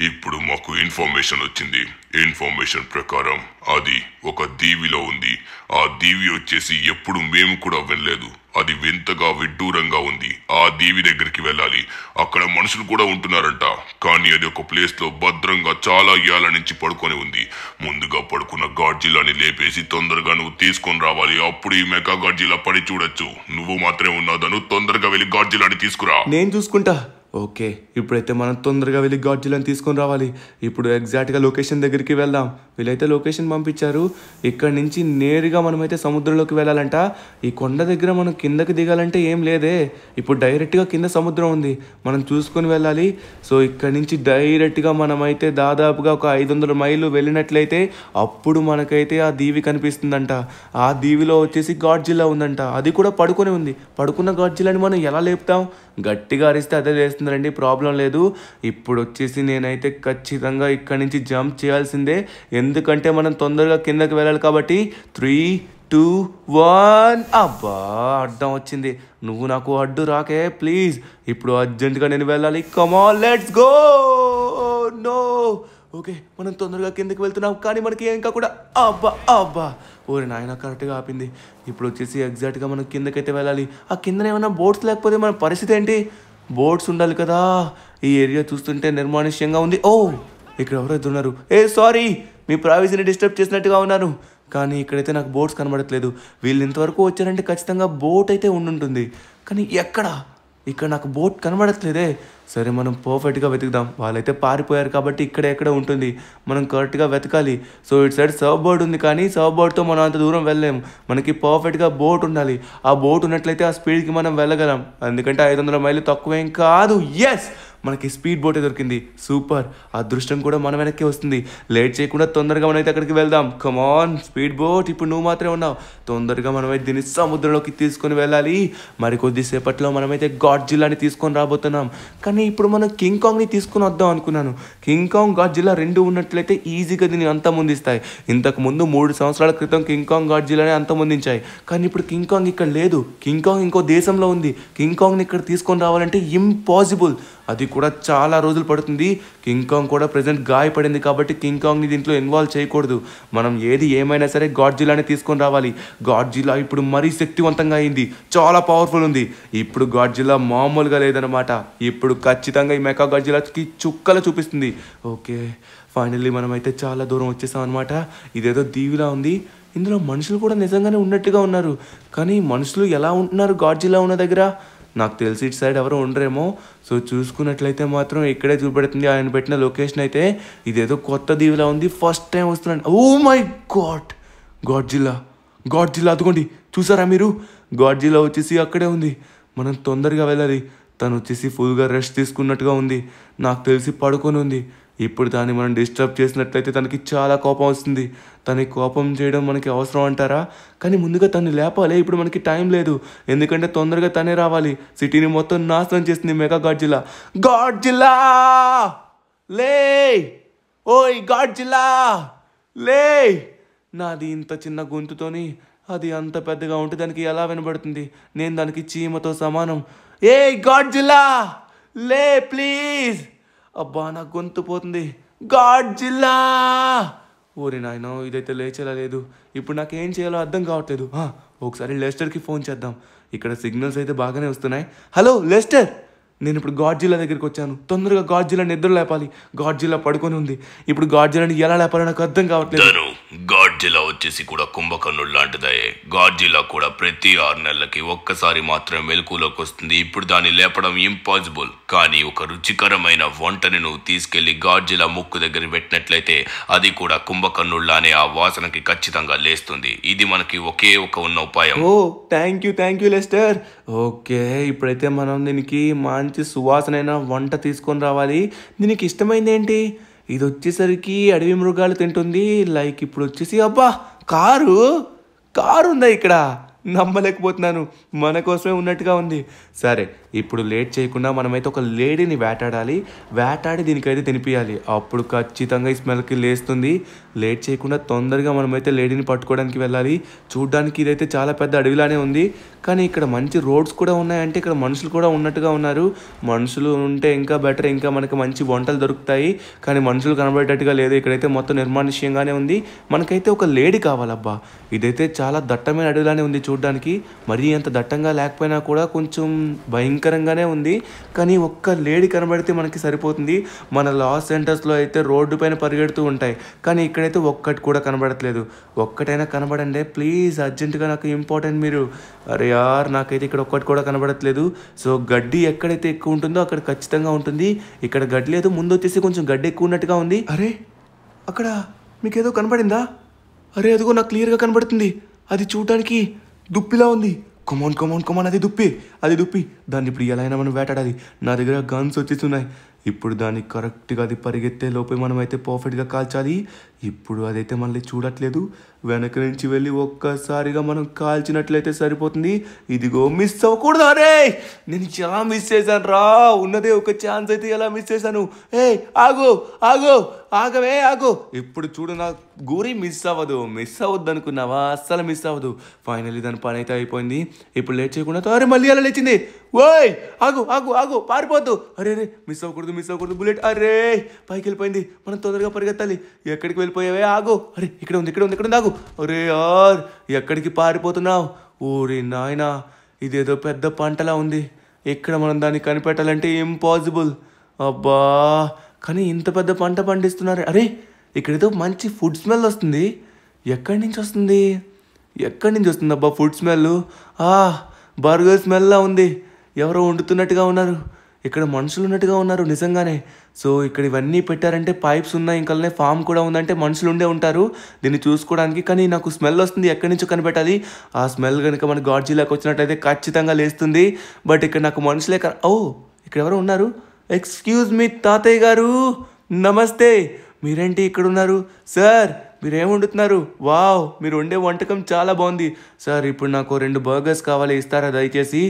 ఇప్పుడు మాకు ఇన్ఫర్మేషన్ వచ్చింది. ఇన్ఫర్మేషన్ ప్రకారం అది ఒక దీవిలో ఉంది. ఆ దీవి వచ్చేసి ఎప్పుడు మేము కూడా వెళ్ళలేదు. అది వింతగా విడ్డూరంగా ఉంది. ఆ దీవి దగ్గరికి వెళ్ళాలి. అక్కడ మనుషులు కూడా ఉంటున్నారంట. కానీ అది ఒక ప్లేస్ లో భద్రంగా చాలా ఏళ్ల నుంచి పడుకొని ఉంది. ముందుగా పడుకున్న గాడ్జిల్లాని లేపేసి తొందరగా నువ్వు తీసుకొని రావాలి. అప్పుడు ఈ మెగా గాడ్జిల్లా పడి చూడొచ్చు. నువ్వు మాత్రమే ఉన్నాదను. తొందరగా వెళ్ళి గాడ్జిల్లాని తీసుకురా. నేను చూసుకుంటా. ఓకే, ఇప్పుడైతే మనం తొందరగా వెళ్ళి గాడ్జిల్లాని తీసుకొని రావాలి. ఇప్పుడు ఎగ్జాక్ట్గా లొకేషన్ దగ్గరికి వెళ్దాం. వీళ్ళైతే లొకేషన్ పంపించారు. ఇక్కడ నుంచి నేరుగా మనమైతే సముద్రంలోకి వెళ్ళాలంట. ఈ కొండ దగ్గర మనం కిందకి దిగాలంటే ఏం లేదే. ఇప్పుడు డైరెక్ట్గా కింద సముద్రం ఉంది, మనం చూసుకొని వెళ్ళాలి. సో ఇక్కడ నుంచి డైరెక్ట్గా మనమైతే దాదాపుగా ఒక 500 మైళ్ళు వెళ్ళినట్లయితే అప్పుడు మనకైతే ఆ దీవి కనిపిస్తుందంట. ఆ దీవిలో వచ్చేసి గాడ్జిల్లా ఉందంట. అది కూడా పడుకొని ఉంది. పడుకున్న గాడ్జిల్లాని మనం ఎలా లేపుతాం? గట్టిగా అరిస్తే అదే చేస్తుందండి, ప్రాబ్లం లేదు. ఇప్పుడు వచ్చేసి నేనైతే ఖచ్చితంగా ఇక్కడి నుంచి జంప్ చేయాల్సిందే, ఎందుకంటే మనం తొందరగా కిందకి వెళ్ళాలి కాబట్టి. 3, 2, 1. అబ్బా, అడ్డం వచ్చింది. నువ్వు నాకు అడ్డు రాకే ప్లీజ్. ఇప్పుడు అర్జెంటుగా నేను వెళ్ళాలి. కమాన్, లెట్స్ గో. నో. ఓకే, మనం తొందరగా కిందకి వెళ్తున్నాం, కానీ మనకి ఇంకా కూడా అబ్బా అబ్బా ఓరే నాయన, కరెక్ట్గా ఆపింది. ఇప్పుడు వచ్చేసి ఎగ్జాక్ట్గా మనం కిందకైతే వెళ్ళాలి. ఆ కిందనే ఏమైనా బోట్స్ లేకపోతే మన పరిస్థితి ఏంటి? బోట్స్ ఉండాలి కదా. ఈ ఏరియా చూస్తుంటే నిర్మానుష్యంగా ఉంది. ఓ, ఇక్కడ ఎవరైతే ఉన్నారు? సారీ, మీ ప్రైవసీని డిస్టర్బ్ చేసినట్టుగా ఉన్నాను. కానీ ఇక్కడైతే నాకు బోట్స్ కనబడట్లేదు. వీళ్ళు ఇంతవరకు వచ్చారంటే ఖచ్చితంగా బోట్ అయితే ఉండుంటుంది. కానీ ఎక్కడ? ఇక్కడ నాకు బోట్ కనబడట్లేదే. సరే, మనం పర్ఫెక్ట్గా వెతుకుదాం. వాళ్ళైతే పారిపోయారు కాబట్టి ఇక్కడ ఎక్కడ ఉంటుంది, మనం కరెక్ట్గా వెతకాలి. సో ఇటు సైడ్ సర్ఫ్ బోర్డ్ ఉంది, కానీ సర్ఫ్ బోర్డ్తో మనం అంత దూరం వెళ్ళలేము. మనకి పర్ఫెక్ట్గా బోట్ ఉండాలి. ఆ బోట్ ఉన్నట్లయితే ఆ స్పీడ్కి మనం వెళ్ళగలం. ఎందుకంటే 500 మైళ్ళు తక్కువేం కాదు. ఎస్, మనకి స్పీడ్ బోటే దొరికింది. సూపర్, అదృష్టం కూడా మన వెనక్కి వస్తుంది. లేట్ చేయకుండా తొందరగా మనమైతే అక్కడికి వెళ్దాం. కమాన్ స్పీడ్ బోట్, ఇప్పుడు నువ్వు మాత్రమే ఉన్నావు. తొందరగా మనమైతే దీన్ని సముద్రంలోకి తీసుకొని వెళ్ళాలి. మరి కొద్దిసేపట్లో మనమైతే గాడ్జిల్లాని తీసుకొని రాబోతున్నాం. కానీ ఇప్పుడు మనం కింగ్ కాంగ్ని తీసుకుని వద్దాం అనుకున్నాను. కింగ్ కాంగ్, గాడ్జిల్లా రెండు ఉన్నట్లయితే ఈజీగా దీన్ని అంతమొందిస్తాయి. ఇంతకు ముందు 3 సంవత్సరాల క్రితం కింగ్ కాంగ్, గాడ్జిల్లాని అంతమొందించాయి. కానీ ఇప్పుడు కింగ్ కాంగ్ ఇక్కడ లేదు. కింగ్ కాంగ్ ఇంకో దేశంలో ఉంది. కింగ్ కాంగ్ని ఇక్కడ తీసుకొని రావాలంటే ఇంపాసిబుల్. అది కూడా చాలా రోజులు పడుతుంది. కింగ్ కాంగ్ కూడా ప్రెజెంట్ గాయపడింది కాబట్టి కింగ్ కాంగ్ని దీంట్లో ఇన్వాల్వ్ చేయకూడదు. మనం ఏది ఏమైనా సరే గాడ్జిల్లాని తీసుకొని రావాలి. గాడ్జిల్లా ఇప్పుడు మరీ శక్తివంతంగా అయింది, చాలా పవర్ఫుల్ ఉంది. ఇప్పుడు గాడ్జిల్లా మామూలుగా లేదనమాట. ఇప్పుడు ఖచ్చితంగా ఈ మెగా గాడ్జిల్లాకి చుక్కలు చూపిస్తుంది. ఓకే, ఫైనల్లీ మనమైతే చాలా దూరం వచ్చేసాం అనమాట. ఇదేదో దీవిలా ఉంది. ఇందులో మనుషులు కూడా నిజంగానే ఉన్నట్టుగా ఉన్నారు. కానీ మనుషులు ఎలా ఉంటున్నారు గాడ్జిల్లా ఉన్న దగ్గర? నాకు తెలిసి ఇటు సైడ్ ఎవరో ఉండరేమో. సో చూసుకున్నట్లయితే మాత్రం ఇక్కడే చూపెడుతుంది ఆయన పెట్టిన లొకేషన్ అయితే. ఇదేదో కొత్త దీవిలా ఉంది, ఫస్ట్ టైం వస్తున్నాను. Oh my god, Godzilla, Godzilla అదిగోండి, చూసారా మీరు? గాడ్జిల్లా వచ్చేసి అక్కడే ఉంది. మనం తొందరగా వెళ్ళాలి. తను వచ్చేసి ఫుల్గా రెస్ట్ తీసుకున్నట్టుగా ఉంది. నాకు తెలిసి పడుకొని ఉంది. ఇప్పుడు దాన్ని మనం డిస్టర్బ్ చేసినట్లయితే తనకి చాలా కోపం వస్తుంది. తనకి కోపం చేయడం మనకి అవసరం అంటారా? కానీ ముందుగా తను లేపాలి. ఇప్పుడు మనకి టైం లేదు, ఎందుకంటే తొందరగా తనే రావాలి. సిటీని మొత్తం నాశనం చేస్తుంది మెగా గాడ్జిల్లా. గాడ్జిల్లా లే, ఓయ్ గాడ్జిల్లా లే. నాది ఇంత చిన్న గొంతుతోని అది అంత పెద్దగా ఉంటే దానికి ఎలా వినబడుతుంది? నేను దానికి చీమతో సమానం. ఏ గాడ్జిల్లా లే ప్లీజ్. అబ్బా, నా గొంతు పోతుంది. గాడ్జిల్లా. ఓరే నాయన, ఇదైతే లేచేలా లేదు. ఇప్పుడు నాకేం చేయాలో అర్థం కావట్లేదు. ఒకసారి లెస్టర్కి ఫోన్ చేద్దాం. ఇక్కడ సిగ్నల్స్ అయితే బాగానే వస్తున్నాయి. హలో లెస్టర్, నేను ఇప్పుడు గాడ్జిల్లా దగ్గరికి వచ్చాను. తొందరగా గాడ్జిల్లా నిద్ర లేపాలి. గాడ్జిల్లా పడుకొని ఉంది. ఇప్పుడు గాడ్జిల్లాని ఎలా లేపాలో నాకు అర్థం కావట్లేదు. గాడ్జిల్లా వచ్చేసి కూడా కుంభకర్ణుడు లాంటిదే. గాడ్జిల్లా కూడా ప్రతి 6 నెలలకి ఒక్కసారి మాత్రమే మెలకులోకి వస్తుంది. ఇప్పుడు దాన్ని లేపడం ఇంపాసిబుల్. కానీ ఒక రుచికరమైన వంటని నువ్వు తీసుకెళ్లి గాడ్జిల్లా ముక్కు దగ్గర పెట్టినట్లయితే అది కూడా కుంభకర్ణుడులానే ఆ వాసనకి ఖచ్చితంగా లేస్తుంది. ఇది మనకి ఒకే ఉన్న ఉపాయం. ఓ థ్యాంక్ యూ లెస్టర్. ఓకే, ఇప్పుడైతే మనం దీనికి మంచి సువాసనైన వంట తీసుకొని రావాలి. దీనికి ఇష్టమైంది ఏంటి? ఇది వచ్చేసరికి అడవి మృగాలు తింటుంది. లైక్ ఇప్పుడు వచ్చేసి అబ్బా, కారు ఉందా ఇక్కడ? నమ్మలేకపోతున్నాను. మన కోసమే ఉన్నట్టుగా ఉంది. సరే, ఇప్పుడు లేట్ చేయకుండా మనమైతే ఒక లేడీని వేటాడి దీనికైతే తినిపియాలి. అప్పుడు ఖచ్చితంగా ఈ స్మెల్కి లేస్తుంది. లేట్ చేయకుండా తొందరగా మనమైతే లేడీని పట్టుకోవడానికి వెళ్ళాలి. చూడ్డానికి ఇదైతే చాలా పెద్ద అడవిలానే ఉంది, కానీ ఇక్కడ మంచి రోడ్స్ కూడా ఉన్నాయంటే ఇక్కడ మనుషులు కూడా ఉన్నట్టుగా ఉన్నారు. మనుషులు ఉంటే ఇంకా బెటర్, ఇంకా మనకి మంచి వంటలు దొరుకుతాయి. కానీ మనుషులు కనబడేటట్టుగా లేదు. ఇక్కడైతే మొత్తం నిర్మానుష్యంగానే ఉంది. మనకైతే ఒక లేడీ కావాలబ్బా. ఇదైతే చాలా దట్టమైన అడవిలానే ఉంది చూడ్డానికి. మరీ అంత దట్టంగా లేకపోయినా కూడా కొంచెం భయంకరంగానే ఉంది. కానీ ఒక్క లేడీ కనబడితే మనకి సరిపోతుంది. మన లాస్ సెంటర్స్లో అయితే రోడ్డు పైన పరిగెడుతూ ఉంటాయి, కానీ ఇక్కడైతే ఒక్కటి కూడా కనబడట్లేదు. ఒక్కటైనా కనబడండి ప్లీజ్, అర్జెంటుగా నాకు ఇంపార్టెంట్ మీరు. అరే యార్, నాకైతే ఇక్కడ ఒక్కటి కూడా కనబడట్లేదు. సో గడ్డి ఎక్కడైతే ఎక్కువ ఉంటుందో అక్కడ ఖచ్చితంగా ఉంటుంది. ఇక్కడ గడ్డి లేదు, ముందు వచ్చేసి కొంచెం గడ్డి ఎక్కువ ఉన్నట్టుగా ఉంది. అరే అక్కడ మీకు ఏదో కనబడిందా? అరే అదిగో నాకు క్లియర్గా కనబడుతుంది. అది చూడడానికి దుప్పిలా ఉంది. కమాన్ అది దుప్పి. దాన్ని ఇప్పుడు ఎలా అయినా మనం వేటాడాలి. నా దగ్గర గన్స్ వచ్చేసి ఉన్నాయి. ఇప్పుడు దాన్ని కరెక్ట్గా అది పరిగెత్తే లోపే మనం అయితే పర్ఫెక్ట్గా కాల్చాలి. ఇప్పుడు అదైతే మళ్ళీ చూడట్లేదు. వెనక నుంచి వెళ్ళి ఒక్కసారిగా మనం కాల్చినట్లయితే సరిపోతుంది. ఇదిగో మిస్ అవ్వకూడదు. అరే నేను చాలా మిస్ చేశాను రా. ఉన్నదే ఒక ఛాన్స్ అయితే ఎలా మిస్ చేశాను. ఆగు. ఇప్పుడు చూడు, నా గురి మిస్ అవ్వద్దు అనుకున్నావా? అస్సలు మిస్ అవ్వదు. ఫైనల్లీ దాని పని అయితే అయిపోయింది. ఇప్పుడు లేట్ చేయకుండా అరే మళ్ళీ అలా లేచింది. ఓయ్ ఆగు పారిపోద్దు. అరే మిస్ అవ్వకూడదు బుల్లెట్. అరే పైకి వెళ్ళిపోయింది. మనం తొందరగా పరిగెత్తాలి. ఎక్కడికి వెళ్ళిపోయావే? ఆగు. అరే ఇక్కడ ఉంది ఆగు. అరే యార్, ఎక్కడికి పారిపోతున్నావు? ఓరే నాయనా, ఇదేదో పెద్ద పంటలా ఉంది. ఇక్కడ మనం దాన్ని కనిపెట్టాలంటే ఇంపాసిబుల్. అబ్బా, కానీ ఇంత పెద్ద పంట పండిస్తున్నారు. అరే ఇక్కడేదో మంచి ఫుడ్ స్మెల్ వస్తుంది. ఎక్కడి నుంచి వస్తుంది అబ్బా ఫుడ్ స్మెల్? బర్గర్ స్మెల్లా ఉంది. ఎవరో వండుతున్నట్టుగా ఉన్నారు. ఇక్కడ మనుషులు ఉన్నట్టుగా ఉన్నారు నిజంగానే. సో ఇక్కడ ఇవన్నీ పెట్టారంటే పైప్స్ ఉన్నాయి, ఇంకనే ఫామ్ కూడా ఉందంటే మనుషులు ఉండే ఉంటారు దీన్ని చూసుకోవడానికి. కానీ నాకు స్మెల్ వస్తుంది, ఎక్కడి నుంచో కనిపెట్టాలి. ఆ స్మెల్ కనుక మన గాడ్జిల్లాకి వచ్చినట్టయితే ఖచ్చితంగా లేస్తుంది. బట్ ఇక్కడ నాకు మనుషులే ఇక్కడ ఎవరో ఉన్నారు. ఎక్స్క్యూజ్ మీ తాతయ్య గారు, నమస్తే. మీరేంటి ఇక్కడ ఉన్నారు? సార్ మీరేం వండుతున్నారు? వావ్, మీరు వండే వంటకం చాలా బాగుంది. సార్ ఇప్పుడు నాకు 2 బర్గర్స్ కావాలి, ఇస్తారా దయచేసి?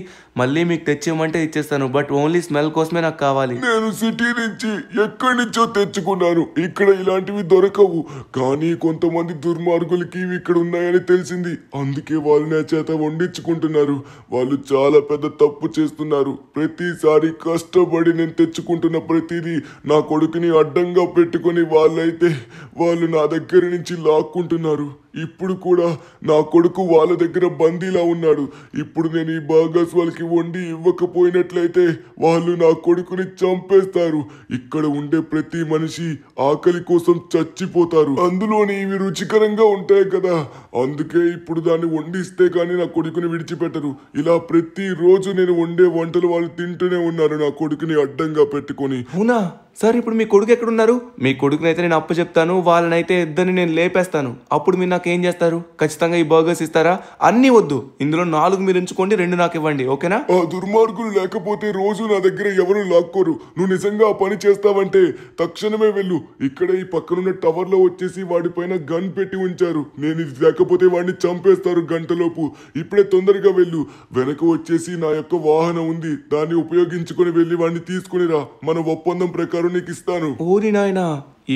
మళ్ళీ మీకు తెచ్చేయమంటే ఇచ్చేస్తాను, బట్ ఓన్లీ స్మెల్ కోసమే నాకు కావాలి. నేను సిటీ నుంచి ఎక్కడి నుంచో తెచ్చుకున్నాను. ఇక్కడ ఇలాంటివి దొరకవు, కానీ కొంతమంది దుర్మార్గులకి ఇవి ఇక్కడ ఉన్నాయని తెలిసింది. అందుకే వాళ్ళు నా చేత వండించుకుంటున్నారు. వాళ్ళు చాలా పెద్ద తప్పు చేస్తున్నారు. ప్రతిసారి కష్టపడి నేను తెచ్చుకుంటున్న ప్రతిదీ నా కొడుకుని అడ్డంగా పెట్టుకుని వాళ్ళు నా దగ్గర నుంచి లాక్కుంటున్నారు. ఇప్పుడు కూడా నా కొడుకు వాళ్ళ దగ్గర బందీలా ఉన్నాడు. ఇప్పుడు నేను ఈ బర్గర్స్ వాళ్ళకి వండి ఇవ్వకపోయినట్లయితే వాళ్ళు నా కొడుకుని చంపేస్తారు. ఇక్కడ ఉండే ప్రతి మనిషి ఆకలి కోసం చచ్చిపోతారు. అందులోని ఇవి రుచికరంగా ఉంటాయి కదా, అందుకే ఇప్పుడు దాన్ని వండిస్తే కానీ నా కొడుకుని విడిచిపెట్టరు. ఇలా ప్రతి రోజు నేను వండే వంటలు వాళ్ళు తింటూనే ఉన్నారు నా కొడుకుని అడ్డంగా పెట్టుకొని. అవునా సార్, ఇప్పుడు మీ కొడుకు ఎక్కడున్నారు? మీ కొడుకునైతే నేను అప్పు చెప్తాను, వాళ్ళనైతే ఇద్దరిని నేను లేపేస్తాను. అప్పుడు మీరు నాకు ఏం చేస్తారు? ఖచ్చితంగా ఈ బర్గర్స్ ఇస్తారా? అన్నీ వద్దు, ఇందులో 4 మీరు ఎంచుకోండి, 2 నాకు ఇవ్వండి, ఓకేనా? ఆ దుర్మార్గులు లేకపోతే రోజు నా దగ్గర ఎవరు లాక్కోరు. నువ్వు నిజంగా ఆ పని చేస్తావంటే తక్షణమే వెళ్ళు. ఇక్కడ ఈ పక్కనున్న టవర్ లో వచ్చేసి వాడిపైన గన్ పెట్టి ఉంచారు. నేను ఇది లేకపోతే వాడిని చంపేస్తారు గంటలోపు. ఇప్పుడే తొందరగా వెళ్ళు. వెనక వచ్చేసి నా యొక్క వాహనం ఉంది, దాన్ని ఉపయోగించుకొని వెళ్ళి వాడిని తీసుకునిరా. మన ఒప్పందం ప్రకారం నీకు ఇస్తాను. ఓరి నాయనా,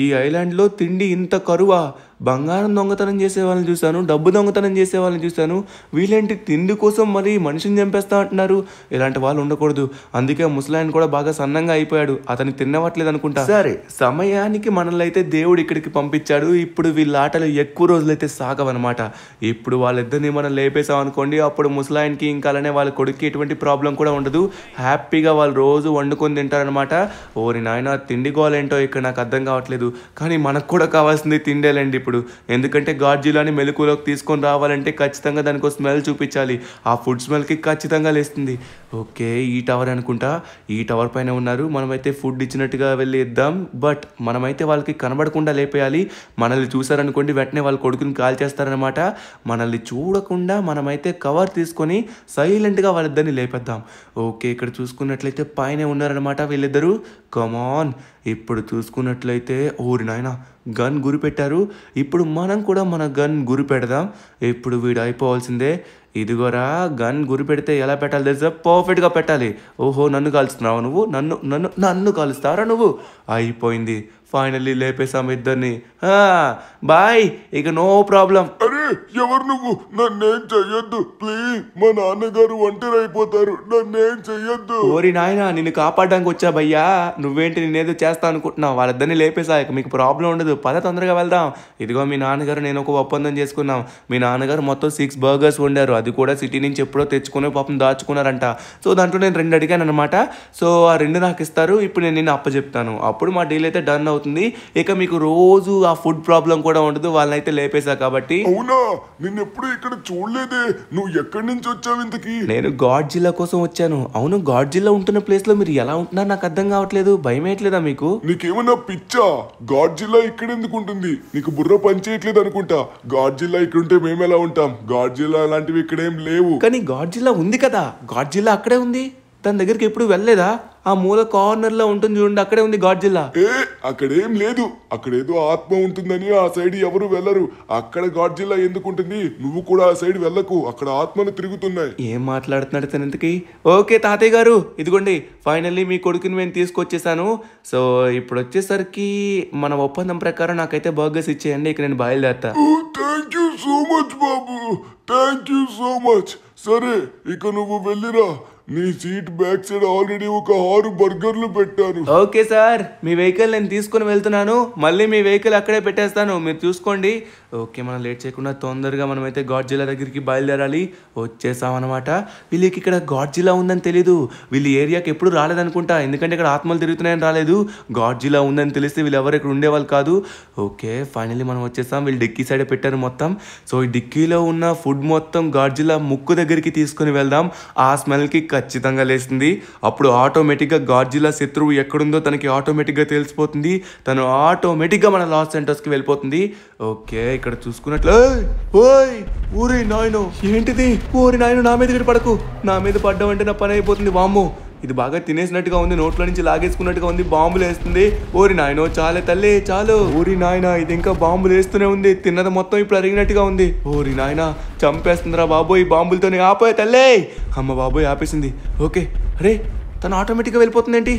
ఈ ఐలాండ్లో తిండి ఇంత కరువా? బంగారం దొంగతనం చేసే వాళ్ళని చూశాను, డబ్బు దొంగతనం చేసే వాళ్ళని చూశాను. వీళ్ళేంటి తిండి కోసం మరి మనిషిని చంపేస్తా అంటున్నారు? ఇలాంటి వాళ్ళు ఉండకూడదు. అందుకే ముసలాయన కూడా బాగా సన్నంగా అయిపోయాడు, అతన్ని తినవట్లేదు అనుకుంటా. సరే, సమయానికి మనల్ని అయితే దేవుడు ఇక్కడికి పంపించాడు. ఇప్పుడు వీళ్ళ ఆటలు ఎక్కువ రోజులైతే సాగవన్నమాట. ఇప్పుడు వాళ్ళిద్దరిని మనం లేపేసాం అనుకోండి, అప్పుడు ముసలాయనకి ఇంకా అలానే వాళ్ళ కొడుక్కి ఎటువంటి ప్రాబ్లం కూడా ఉండదు. హ్యాపీగా వాళ్ళు రోజు వండుకొని తింటారనమాట. ఓరి నాయన, తిండి గోలేంటో ఇక్కడ నాకు అర్థం కావట్లేదు. కానీ మనకు కూడా కావాల్సింది తిండేలేండి ఇప్పుడు. ఎందుకంటే గాడ్జిల్లాని మెలకులోకి తీసుకొని రావాలంటే ఖచ్చితంగా దానికి స్మెల్ చూపించాలి. ఆ ఫుడ్ స్మెల్కి ఖచ్చితంగా లేస్తుంది. ఓకే, ఈ టవర్ అనుకుంటా. ఈ టవర్ పైన ఉన్నారు. మనమైతే ఫుడ్ ఇచ్చినట్టుగా వెళ్ళి ఇద్దాం, బట్ మనమైతే వాళ్ళకి కనబడకుండా లేపేయాలి. మనల్ని చూసారనుకోండి వెంటనే వాళ్ళ కొడుకుని కాల్ చేస్తారనమాట. మనల్ని చూడకుండా మనమైతే కవర్ తీసుకొని సైలెంట్గా వాళ్ళిద్దరిని లేపేద్దాం. ఓకే, ఇక్కడ చూసుకున్నట్లయితే పైన ఉన్నారనమాట వీళ్ళిద్దరూ. కమాన్, ఇప్పుడు చూసుకున్నట్లయితే ఓరి నాయన గన్ గురి పెట్టారు. ఇప్పుడు మనం కూడా మన గన్ గురి పెడదాం. ఇప్పుడు వీడు అయిపోవాల్సిందే. ఇదిగోరా గన్ గురి పెడితే ఎలా పెట్టాలి తెలుసా? పర్ఫెక్ట్గా పెట్టాలి. ఓహో నన్ను కాలుస్తున్నావు నువ్వు? నన్ను నన్ను నన్ను కాలుస్తావరా నువ్వు? అయిపోయింది, ఫైనల్లీ లేపేసాం ఇద్దరిని. బాయ్, ఇక నో ప్రాబ్లం. అరే ఎవరు నువ్వు? నన్నేం చెయ్యొద్దు ప్లీజ్, మా నాన్నగారు ఒంటరి అయిపోతారు, నన్నేం చెయ్యొద్దు. ఓరి నాయన, నిన్ను కాపాడడానికి వచ్చా భయ్యా. నువ్వేంటి నేనేదో చేస్తా అనుకుంటున్నావు? వాళ్ళిద్దరిని లేపేసా, ఇక మీకు ప్రాబ్లం ఉండదు. పద తొందరగా వెళ్దాం. ఇదిగో మీ నాన్నగారు నేను ఒక ఒప్పందం చేసుకున్నాం. మీ నాన్నగారు మొత్తం 6 బర్గర్స్ వండారు, అది కూడా సిటీ నుంచి ఎప్పుడో తెచ్చుకుని పాపం దాచుకున్నారంట. సో దాంట్లో నేను 2 అడిగాను అనమాట. సో ఆ 2 నాకు ఇస్తారు. ఇప్పుడు నేను నిన్ను అప్పచెప్తాను, అప్పుడు మా డీల్ అయితే డన్ అవుతుంది. ఇక మీకు రోజు ఆ ఫుడ్ ప్రాబ్లం కూడా ఉండదు, వాళ్ళనైతే లేపేసా కాబట్టి. అవునా, నిన్నెప్పుడు ఇక్కడ చూడలేదే. నువ్వు ఎక్కడి నుంచి వచ్చావు ఇంతకి? నేను గాడ్జిల్లా కోసం వచ్చాను. అవును, గాడ్జిల్లా ఉంటున్న ప్లేస్ లో మీరు ఎలా ఉంటున్నారు నాకు అర్థం కావట్లేదు. భయం వేయట్లేదా మీకు? నీకేమన్నా పిచ్చా? గాడ్జిల్లా ఇక్కడ ఎందుకు ఉంటుంది? నీకు బుర్ర పనిచేయట్లేదు అనుకుంటా. గాడ్జిల్లా ఇక్కడ ఉంటే మేము ఎలా ఉంటాం? గాడ్జిల్లా అలాంటివి ఇక్కడేం లేవు. కానీ గాడ్జిల్లా ఉంది కదా, గాడ్జిల్లా అక్కడే ఉంది. దాని దగ్గరికి ఎప్పుడు వెళ్ళలేదా? ఆ మూల కార్నర్ లో ఉంటుంది చూడండి, అక్కడే ఉంది గాడ్జిల్లా. అక్కడేం లేదు. అక్కడేదో ఆత్మ ఉంటుందని ఆ సైడ్ ఎవరు వెళ్ళరు. అక్కడ గాడ్జిల్లా ఎందుకు ఉంటుంది? నువ్వు కూడా ఆ సైడ్ వెళ్ళకు, అక్కడ ఆత్మలు తిరుగుతున్నాయి. ఏం మాట్లాడుతున్నాడు తను ఇంతకి? ఓకే తాతయ్య గారు, ఇదిగోండి ఫైనల్లీ మీ కొడుకుని నేను తీసుకొచ్చేసాను. సో ఇప్పుడు వచ్చేసరికి మన ఒప్పందం ప్రకారం నాకైతే బర్గర్స్ ఇచ్చేయండి, ఇక నేను బయలుదేరుతా. థ్యాంక్ యూ సో మచ్ బాబు, థ్యాంక్ యూ సో మచ్. సరే ఇక నువ్వు వెళ్ళిరా. నీ సీట్ బ్యాక్ సైడ్ ఆల్రెడీ ఒక 6 బర్గర్లు పెట్టాను. ఓకే సార్, మీ వెహికల్ నేను తీసుకుని వెళ్తున్నాను. మళ్ళీ మీ వెహికల్ అక్కడే పెట్టేస్తాను, మీరు చూసుకోండి. ఓకే, మనం లేట్ చేయకుండా తొందరగా మనమైతే గాడ్జిల్లా దగ్గరికి బయలుదేరాలి. వచ్చేసామన్నమాట. వీళ్ళకి ఇక్కడ గాడ్జిల్లా ఉందని తెలీదు. వీళ్ళు ఏరియాకి ఎప్పుడు రాలేదనుకుంటా, ఎందుకంటే ఇక్కడ ఆత్మలు తిరుగుతున్నాయని రాలేదు. గాడ్జిల్లా ఉందని తెలిస్తే వీళ్ళు ఎవరు ఇక్కడ ఉండేవాళ్ళు కాదు. ఓకే, ఫైనల్లీ మనం వచ్చేసాం. వీళ్ళు డిక్కీ సైడే పెట్టారు మొత్తం. సో ఈ డిక్కీలో ఉన్న ఫుడ్ మొత్తం గాడ్జిల్లా ముక్కు దగ్గరికి తీసుకుని వెళ్దాం. ఆ స్మెల్కి ఖచ్చితంగా లేస్తుంది. అప్పుడు ఆటోమేటిక్గా గాడ్జిల్లా శత్రువు ఎక్కడుందో తనకి ఆటోమేటిక్గా తెలిసిపోతుంది. తను ఆటోమేటిక్గా మన లాస్ సెంటర్స్కి వెళ్ళిపోతుంది. ఓకే, ఇక్కడ చూసుకున్నట్లు ఊరి నాయను ఏంటిది? ఊరి నాయను నా మీద పడకు, నా మీద పడ్డామంటే నా పని అయిపోతుంది. వామ్మో, ఇది బాగా తినేసినట్టుగా ఉంది, నోట్లో నుంచి లాగేసుకున్నట్టుగా ఉంది, బాంబులు వేస్తుంది. ఓరి నాయనో, చాలే తల్లి చాలు. ఓరి నాయన, ఇది ఇంకా బాంబులు వేస్తూనే ఉంది. తిన్నది మొత్తం ఇప్పుడు అరిగినట్టుగా ఉంది. ఓరి నాయన, చంపేస్తుందిరా బాబోయ్, బాంబులతోనే. ఆపోయే తల్లే. అమ్మ బాబోయ్, ఆపేసింది. ఓకే, అరే తను ఆటోమేటిక్గా వెళ్ళిపోతుంది ఏంటి?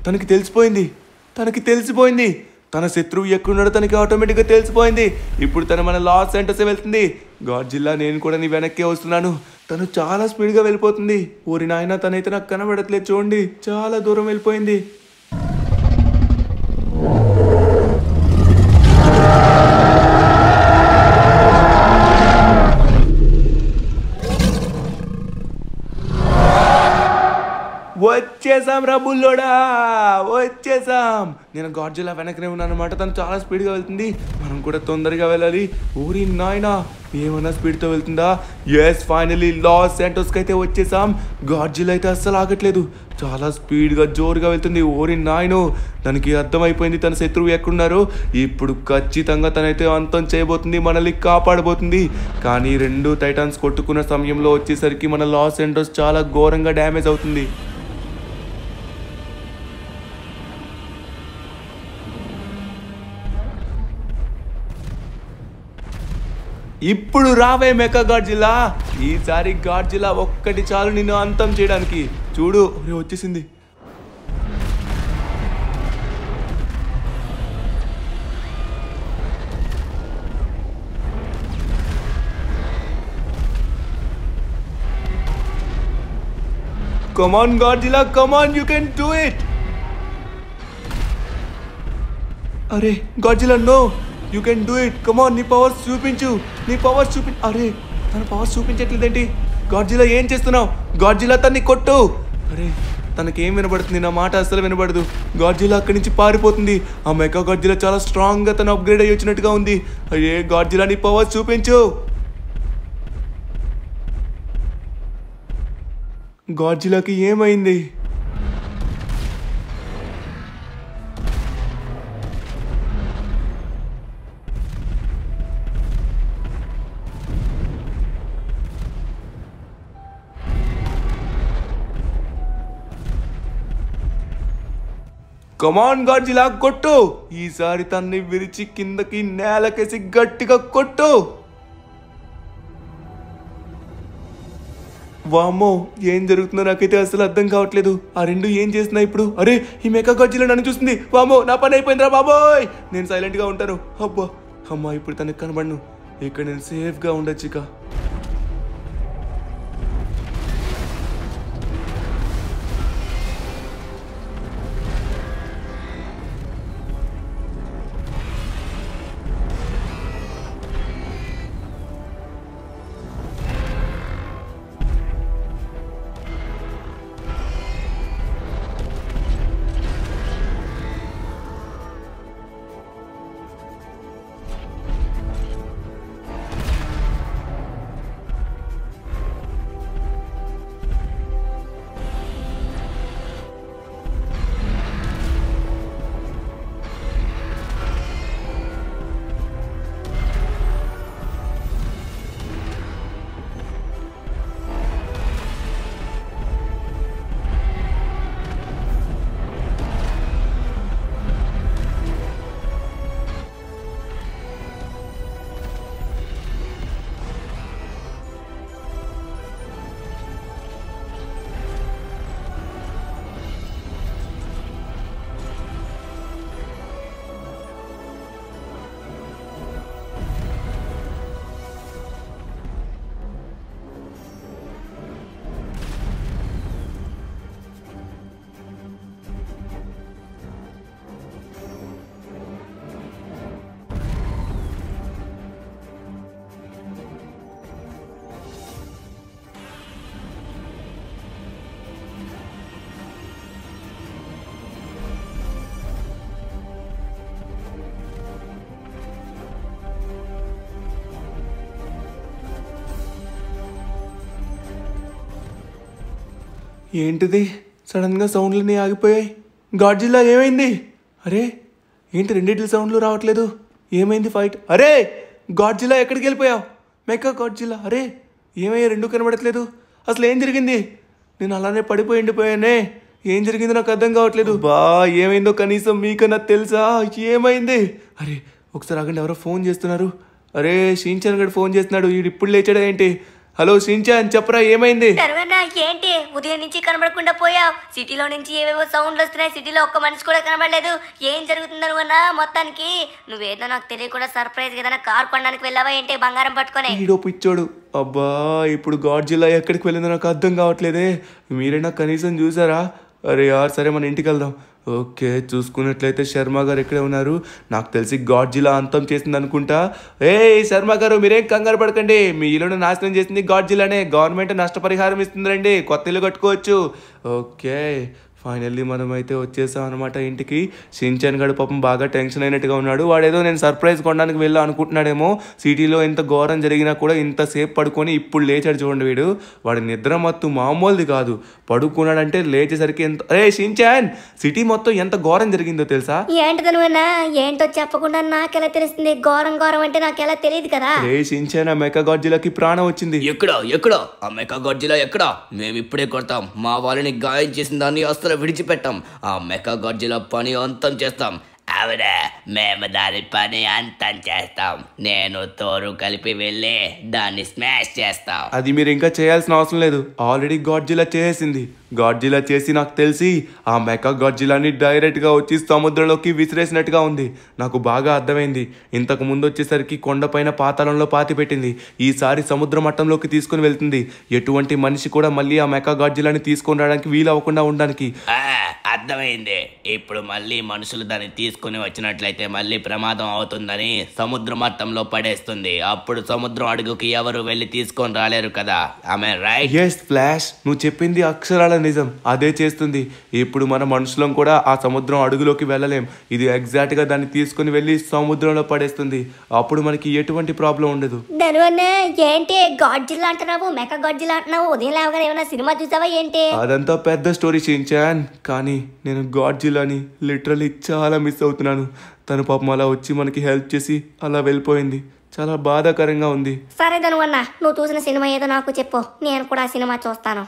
తనకి తెలిసిపోయింది. తన శత్రువు ఎక్కడున్నాడో తనకి ఆటోమేటిక్గా తెలిసిపోయింది. ఇప్పుడు తను మన లాస్ సెంటర్స్ వెళ్తుంది. గాడ్జిల్లా, నేను కూడా నీ వెనక్కే వస్తున్నాను. తను చాలా స్పీడ్గా వెళ్ళిపోతుంది. ఊరి నాయన, తనైతే నాకు కనబడట్లేదు చూడండి, చాలా దూరం వెళ్ళిపోయింది. వచ్చేసాం రా బుల్లోడా, వచ్చేసాం. నేను గాడ్జిల్లా వెనకనే ఉన్నాను అనమాట. తను చాలా స్పీడ్గా వెళ్తుంది, మనం కూడా తొందరగా వెళ్ళాలి. ఊరి నాయనా, ఏమన్నా స్పీడ్తో వెళ్తుందా? ఎస్, ఫైనలీ లాస్ సెంటర్స్కి అయితే వచ్చేసాం. గాడ్జిల్లా అయితే అస్సలు ఆగట్లేదు, చాలా స్పీడ్గా జోరుగా వెళ్తుంది. ఓరి నాయనో, తనకి అర్థమైపోయింది తన శత్రువు ఎక్కడున్నారో. ఇప్పుడు ఖచ్చితంగా తనైతే అంతం చేయబోతుంది, మనల్ని కాపాడబోతుంది. కానీ 2 టైటాన్స్ కొట్టుకున్న సమయంలో వచ్చేసరికి మన లాస్ సెంటర్స్ చాలా ఘోరంగా డ్యామేజ్ అవుతుంది. ఇప్పుడు రావే మెకా గాడ్జిల్లా, ఈసారి గాడ్జిల్లా ఒక్కటి చాలు నిన్ను అంతం చేయడానికి. చూడు, వచ్చేసింది. Come on Godzilla, come on, you can do it. అరే Godzilla, no, you can do it. Come on, నీ పవర్స్ చూపించు, అరే తన పవర్స్ చూపించట్లేదేంటి? గాడ్జిల్లా, ఏం చేస్తున్నావు? గాడ్జిల్లా, తన్ని కొట్టు. అరే తనకేం వినబడుతుంది? నా మాట అస్సలు వినబడదు. గాడ్జిల్లా అక్కడి నుంచి పారిపోతుంది. ఆ మెగా గాడ్జిల్లా చాలా స్ట్రాంగ్గా తను అప్గ్రేడ్ అయ్యి వచ్చినట్టుగా ఉంది. అరే గాడ్జిల్లా, నీ పవర్స్ చూపించు. గాడ్జిల్లాకి ఏమైంది? కమాన్ గాడ్జిల్లా, కొట్టు. ఈసారి తన్ని విరిచి కిందకి నేలకేసి గట్టిగా కొట్టు. వామ్మో ఏం జరుగుతుందో నాకైతే అసలు అర్థం కావట్లేదు. ఆ రెండు ఏం చేస్తున్నా ఇప్పుడు? అరే ఈ మెగా గాడ్జిల్లా నన్ను చూస్తుంది. వామ్మో నా పని అయిపోయిందిరా బాబోయ్. నేను సైలెంట్ గా ఉంటాను. అబ్బా అమ్మా ఇప్పుడు తనకు కనబడను. ఇక్కడ నేను సేఫ్ గా ఉండొచ్చు ఇక. ఏంటిది సడన్గా సౌండ్లన్నీ ఆగిపోయాయి? గాడ్జిల్లా ఏమైంది? అరే ఏంటి రెండిట్ల సౌండ్లు రావట్లేదు? ఏమైంది ఫైట్? అరే గాడ్జిల్లా ఎక్కడికి వెళ్ళిపోయావు? మెగా గాడ్జిల్లా అరే ఏమయ్యా రెండు కనబడట్లేదు? అసలు ఏం జరిగింది? నేను అలానే పడిపోయి ఉండిపోయానే. ఏం జరిగిందో నాకు అర్థం కావట్లేదు. బా ఏమైందో కనీసం మీకన్నా తెలుసా? ఏమైంది? అరే ఒకసారి ఆగండి, ఎవరో ఫోన్ చేస్తున్నారు. అరే షిన్చాన్ గడు ఫోన్ చేస్తున్నాడు. వీడు ఇప్పుడు లేచాడా ఏంటి? హలో షిన్చాన్ చెప్పరా ఏమైంది? ఏంటి ఉదయం నుంచి కనబడకుండా పోయావు? సిటీలో నుంచి ఏవేవో సౌండ్లు వస్తున్నాయి. సిటీలో ఒక్క మనిషి కూడా కనబడలేదు. ఏం జరుగుతుందని అన్నా మొత్తానికి నువ్వేదో నాకు తెలియకుండా సర్ప్రైజ్ ఏదైనా కార్ కొనడానికి వెళ్ళావా ఏంటి బంగారం పట్టుకొని? ఈడో పిచ్చోడు. అబ్బా ఇప్పుడు గాడ్జిల్లా ఎక్కడికి వెళ్ళిందో నాకు అర్థం కావట్లేదే. మీరైనా కనీసం చూసారా? అరే యార్ సరే మన ఇంటికి వెళ్దాం. ఓకే చూసుకున్నట్లయితే శర్మ గారు ఎక్కడే ఉన్నారు? నాకు తెలిసి గాడ్జిల్లా అంతం చేసింది అనుకుంటా. ఏ శర్మ గారు మీరేం కంగారు పడకండి. మీ ఇల్లును నాశనం చేసింది గాడ్జిల్లానే. గవర్నమెంట్ నష్టపరిహారం ఇస్తుందండి. కొత్త ఇల్లు కట్టుకోవచ్చు. ఓకే ఫైనల్లీ మనం అయితే వచ్చేసాం అనమాట ఇంటికి. షిన్చాన్ గడు పాపం బాగా టెన్షన్ అయినట్టుగా ఉన్నాడు. వాడేదో నేను సర్ప్రైజ్ కొనడానికి వెళ్ళా అనుకుంటున్నాడేమో. సిటీలో ఎంత ఘోరం జరిగినా కూడా ఇంతసేపు పడుకొని ఇప్పుడు లేచాడు చూడండి వీడు. వాడి నిద్ర మత్తు మామూలుది కాదు. పడుకున్నాడంటే లేచేసరికి ఎంత అరే షిన్చాన్ సిటీ మొత్తం ఎంత ఘోరం జరిగిందో తెలుసా? ఏంటిది నువ్వన్నా? ఏంటో చెప్పకుండా నాకెలా తెలుస్తుంది? ఘోరం ఘోరం అంటే నాకెలా తెలియదు కదా. రే షిన్చాన్ ఆ మెగా గాడ్జిల్లాకి ప్రాణం వచ్చింది. ఎక్కడా ఆ మెగా గాడ్జిల్లా ఎక్కడా? మేము ఇప్పుడే కొడతాం. మా వాళ్ళని గాయం చేసిన దాన్ని అస్సలు విడిచిపెట్టాం. ఆ మెగా గాడ్జిల్లా పని అంతం చేస్తాం. అవునా మేము దాని పని అంతం చేస్తాం. నేను తోరు కలిపి వెళ్ళి దాన్ని స్మాష్ చేస్తాం. అది మీరు ఇంకా చేయాల్సిన అవసరం లేదు. ఆల్రెడీ గాడ్జిల్లా చేసింది. గాడ్జిల్లా చేసి నాకు తెలిసి ఆ మెగా గాడ్జిల్లాని డైరెక్ట్గా వచ్చి సముద్రంలోకి విసిరేసినట్టుగా ఉంది. నాకు బాగా అర్థమైంది. ఇంతకు ముందు వచ్చేసరికి కొండపైన పాతాళంలో పాతి పెట్టింది. ఈసారి సముద్ర మట్టంలోకి తీసుకుని వెళ్తుంది. ఎటువంటి మనిషి కూడా మళ్ళీ ఆ మెగా గాడ్జిల్లాని తీసుకొని రావడానికి వీలు అవ్వకుండా ఉండడానికి. అర్థమైంది. ఇప్పుడు మళ్ళీ మనుషులు దాన్ని తీసుకుని వచ్చినట్లయితే మళ్ళీ ప్రమాదం అవుతుందని సముద్ర మట్టంలో పడేస్తుంది. అప్పుడు సముద్రం అడుగుకి ఎవరు వెళ్ళి తీసుకొని రాలేరు కదా. ఆమె రైట్? ఎస్ ఫ్లాష్ నువ్వు చెప్పింది అక్షరాల నిజం. అదే చేస్తుంది. ఇప్పుడు మన మనుషులం కూడా ఆ సముద్రం అడుగులోకి వెళ్ళలేం. ఇది ఎగ్జాక్ట్ గా దాన్ని తీసుకుని వెళ్ళి సముద్రంలో పడేస్తుంది. అప్పుడు మనకి ఎటువంటి ప్రాబ్లం ఉండదు. దానివల్ల ఏంటి గాడ్జిల్లా అంటున్నావు, మెగా గాడ్జిల్లా అంటున్నావు? ఉదయం లేవగానే ఏమైనా సినిమా చూసావా ఏంటి? అదంతా పెద్ద స్టోరీ షిన్చాన్. కానీ నేను గాడ్జిల్లాని లిటరలీ చాలా మిస్ అవుతున్నాను. తను పాపం అలా వచ్చి మనకి హెల్ప్ చేసి అలా వెళ్ళిపోయింది. చాలా బాధాకరంగా ఉంది. సరే ధనువన్న, నువ్వు చూసిన సినిమా ఏదో నాకు చెప్పు, నేను కూడా ఆ సినిమా చూస్తాను.